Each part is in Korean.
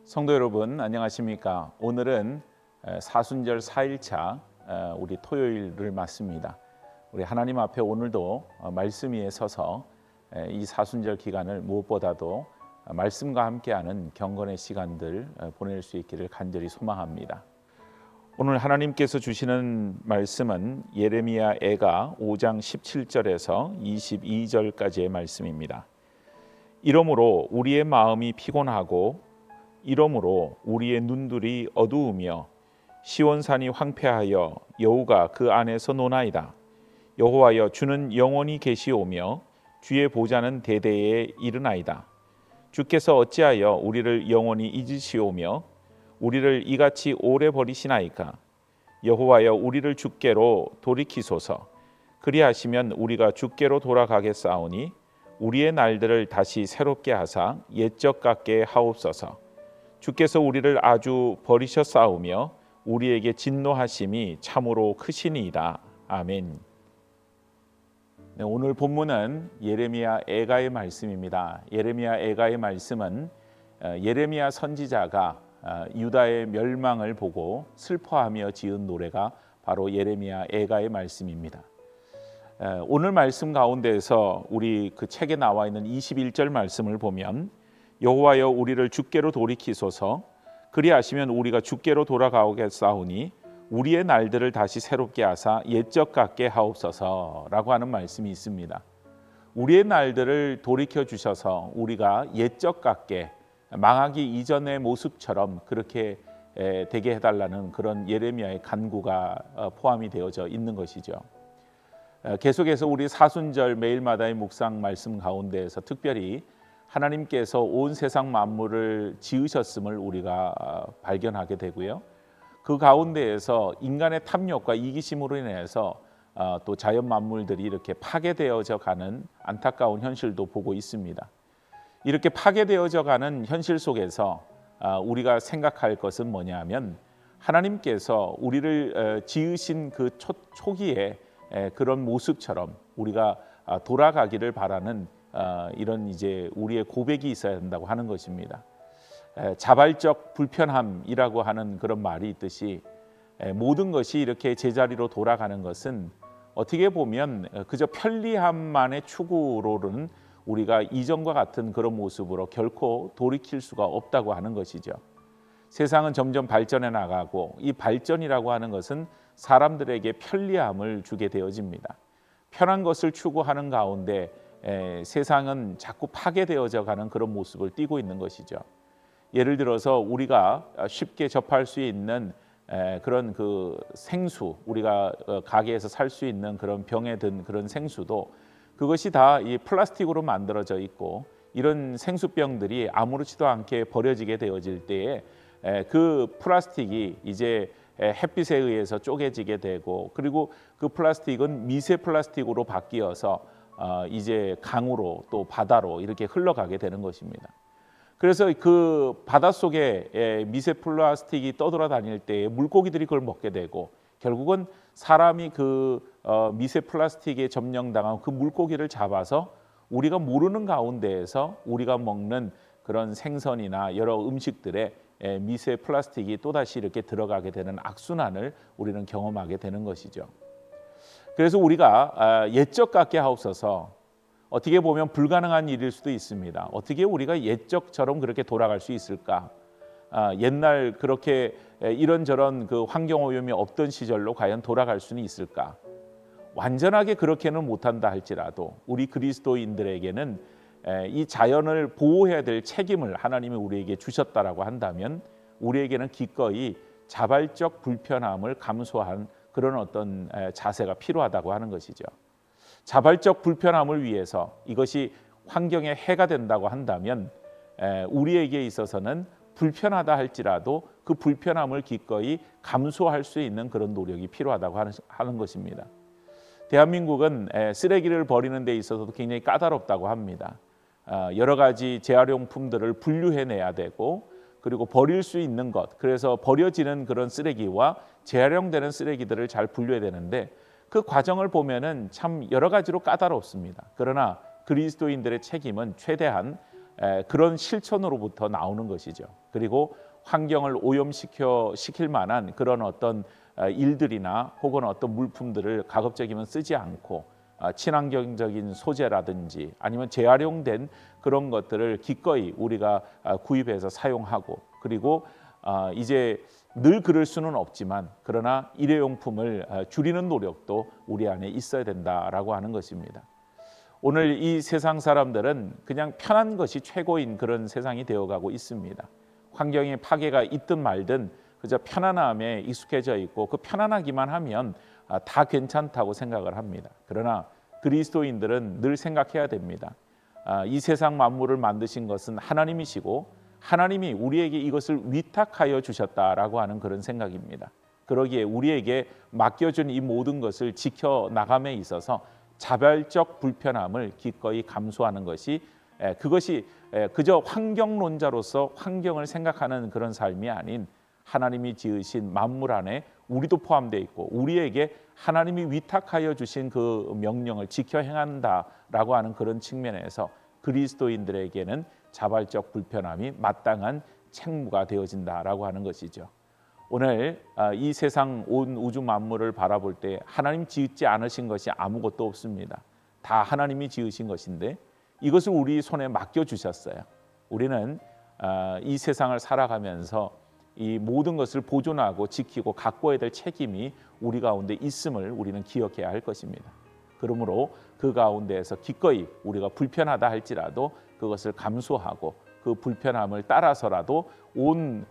성도 여러분 안녕하십니까? 오늘은 사순절 4일차 우리 토요일을 맞습니다. 우리 하나님 앞에 오늘도 말씀 위에 서서 이 사순절 기간을 무엇보다도 말씀과 함께하는 경건의 시간들 보낼 수 있기를 간절히 소망합니다. 오늘 하나님께서 주시는 말씀은 예레미야 애가 5장 17절에서 22절까지의 말씀입니다. 이러므로 우리의 마음이 피곤하고 이러므로 우리의 눈들이 어두우며 시온산이 황폐하여 여호가 그 안에서 노나이다. 여호와여 주는 영원히 계시오며 주의 보좌는 대대에 이르나이다. 주께서 어찌하여 우리를 영원히 잊으시오며 우리를 이같이 오래 버리시나이까. 여호와여 우리를 주께로 돌이키소서. 그리하시면 우리가 주께로 돌아가겠사오니 우리의 날들을 다시 새롭게 하사 옛적 같게 하옵소서. 주께서 우리를 아주 버리셨사오며 우리에게 진노하심이 참으로 크시니이다. 아멘. 네, 오늘 본문은 예레미야 애가의 말씀입니다. 예레미야 애가의 말씀은 예레미야 선지자가 유다의 멸망을 보고 슬퍼하며 지은 노래가 바로 예레미야 애가의 말씀입니다. 오늘 말씀 가운데에서 우리 그 책에 나와 있는 21절 말씀을 보면 여호와여 우리를 주께로 돌이키소서. 그리하시면 우리가 주께로 돌아가오겠사오니 우리의 날들을 다시 새롭게 하사 옛적 같게 하옵소서라고 하는 말씀이 있습니다. 우리의 날들을 돌이켜 주셔서 우리가 옛적 같게 망하기 이전의 모습처럼 그렇게 되게 해달라는 그런 예레미야의 간구가 포함이 되어져 있는 것이죠. 계속해서 우리 사순절 매일마다의 묵상 말씀 가운데에서 특별히 하나님께서 온 세상 만물을 지으셨음을 우리가 발견하게 되고요. 그 가운데에서 인간의 탐욕과 이기심으로 인해서 또 자연 만물들이 이렇게 파괴되어져 가는 안타까운 현실도 보고 있습니다. 이렇게 파괴되어져 가는 현실 속에서 우리가 생각할 것은 뭐냐면 하나님께서 우리를 지으신 그 초기에 그런 모습처럼 우리가 돌아가기를 바라는 이런 이제 우리의 고백이 있어야 된다고 하는 것입니다. 자발적 불편함이라고 하는 그런 말이 있듯이 모든 것이 이렇게 제자리로 돌아가는 것은 어떻게 보면 그저 편리함만의 추구로는 우리가 이전과 같은 그런 모습으로 결코 돌이킬 수가 없다고 하는 것이죠. 세상은 점점 발전해 나가고 이 발전이라고 하는 것은 사람들에게 편리함을 주게 되어집니다. 편한 것을 추구하는 가운데 세상은 자꾸 파괴되어져 가는 그런 모습을 띠고 있는 것이죠. 예를 들어서 우리가 쉽게 접할 수 있는 그런 그 생수, 우리가 가게에서 살 수 있는 그런 병에 든 그런 생수도 그것이 다 이 플라스틱으로 만들어져 있고 이런 생수병들이 아무렇지도 않게 버려지게 되어질 때에 그 플라스틱이 이제 햇빛에 의해서 쪼개지게 되고 그리고 그 플라스틱은 미세 플라스틱으로 바뀌어서 이제 강으로 또 바다로 이렇게 흘러가게 되는 것입니다. 그래서 그 바닷속에 미세 플라스틱이 떠돌아다닐 때 물고기들이 그걸 먹게 되고 결국은 사람이 그 미세 플라스틱에 점령당한 그 물고기를 잡아서 우리가 모르는 가운데에서 우리가 먹는 그런 생선이나 여러 음식들에 미세 플라스틱이 또다시 이렇게 들어가게 되는 악순환을 우리는 경험하게 되는 것이죠. 그래서 우리가 옛적 같게 하옵소서. 어떻게 보면 불가능한 일일 수도 있습니다. 어떻게 우리가 옛적처럼 그렇게 돌아갈 수 있을까? 옛날 그렇게 이런저런 그 환경 오염이 없던 시절로 과연 돌아갈 수는 있을까? 완전하게 그렇게는 못한다 할지라도 우리 그리스도인들에게는 이 자연을 보호해야 될 책임을 하나님이 우리에게 주셨다라고 한다면 우리에게는 기꺼이 자발적 불편함을 감수한 그런 어떤 자세가 필요하다고 하는 것이죠. 자발적 불편함을 위해서 이것이 환경에 해가 된다고 한다면 우리에게 있어서는 불편하다 할지라도 그 불편함을 기꺼이 감수할 수 있는 그런 노력이 필요하다고 하는 것입니다. 대한민국은 쓰레기를 버리는 데 있어서도 굉장히 까다롭다고 합니다. 여러 가지 재활용품들을 분류해내야 되고 그리고 버릴 수 있는 것, 그래서 버려지는 그런 쓰레기와 재활용되는 쓰레기들을 잘 분류해야 되는데 그 과정을 보면은 참 여러 가지로 까다롭습니다. 그러나 그리스도인들의 책임은 최대한 그런 실천으로부터 나오는 것이죠. 그리고 환경을 오염시킬 만한 그런 어떤 일들이나 혹은 어떤 물품들을 가급적이면 쓰지 않고 친환경적인 소재라든지 아니면 재활용된 그런 것들을 기꺼이 우리가 구입해서 사용하고, 그리고 이제 늘 그럴 수는 없지만 그러나 일회용품을 줄이는 노력도 우리 안에 있어야 된다라고 하는 것입니다. 오늘 이 세상 사람들은 그냥 편한 것이 최고인 그런 세상이 되어가고 있습니다. 환경의 파괴가 있든 말든 그저 편안함에 익숙해져 있고 그 편안하기만 하면 다 괜찮다고 생각을 합니다. 그러나 그리스도인들은 늘 생각해야 됩니다. 이 세상 만물을 만드신 것은 하나님이시고 하나님이 우리에게 이것을 위탁하여 주셨다라고 하는 그런 생각입니다. 그러기에 우리에게 맡겨준 이 모든 것을 지켜나감에 있어서 자발적 불편함을 기꺼이 감수하는 것이, 그것이 그저 환경론자로서 환경을 생각하는 그런 삶이 아닌 하나님이 지으신 만물 안에 우리도 포함되어 있고 우리에게 하나님이 위탁하여 주신 그 명령을 지켜 행한다라고 하는 그런 측면에서 그리스도인들에게는 자발적 불편함이 마땅한 책무가 되어진다라고 하는 것이죠. 오늘 이 세상 온 우주 만물을 바라볼 때 하나님 지으지 않으신 것이 아무것도 없습니다. 다 하나님이 지으신 것인데 이것을 우리 손에 맡겨주셨어요. 우리는 이 세상을 살아가면서 이 모든 것을 보존하고 지키고 가꿔야 될 책임이 우리 가운데 있음을 우리는 기억해야 할 것입니다. 그러므로 그 가운데에서 기꺼이 우리가 불편하다 할지라도 그것을 감수하고 그 불편함을 따라서라도 온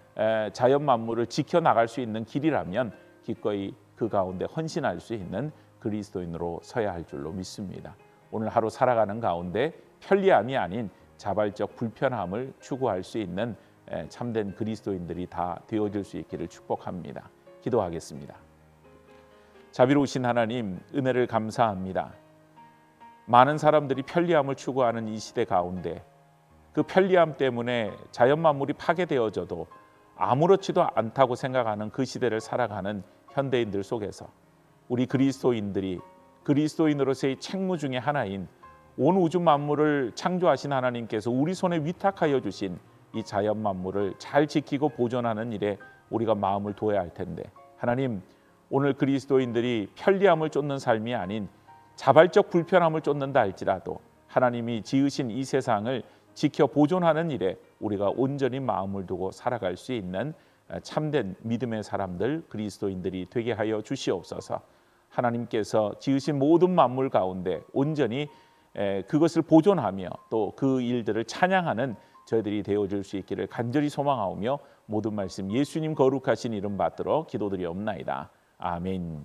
자연 만물을 지켜나갈 수 있는 길이라면 기꺼이 그 가운데 헌신할 수 있는 그리스도인으로 서야 할 줄로 믿습니다. 오늘 하루 살아가는 가운데 편리함이 아닌 자발적 불편함을 추구할 수 있는 참된 그리스도인들이 다 되어질 수 있기를 축복합니다. 기도하겠습니다. 자비로우신 하나님, 은혜를 감사합니다. 많은 사람들이 편리함을 추구하는 이 시대 가운데 그 편리함 때문에 자연 만물이 파괴되어져도 아무렇지도 않다고 생각하는 그 시대를 살아가는 현대인들 속에서 우리 그리스도인들이 그리스도인으로서의 책무 중에 하나인 온 우주 만물을 창조하신 하나님께서 우리 손에 위탁하여 주신 이 자연 만물을 잘 지키고 보존하는 일에 우리가 마음을 두어야 할 텐데, 하나님, 오늘 그리스도인들이 편리함을 쫓는 삶이 아닌 자발적 불편함을 쫓는다 할지라도 하나님이 지으신 이 세상을 지켜 보존하는 일에 우리가 온전히 마음을 두고 살아갈 수 있는 참된 믿음의 사람들, 그리스도인들이 되게 하여 주시옵소서. 하나님께서 지으신 모든 만물 가운데 온전히 그것을 보존하며 또 그 일들을 찬양하는 저희들이 되어줄 수 있기를 간절히 소망하오며 모든 말씀 예수님 거룩하신 이름 받들어 기도드리옵나이다. 아멘.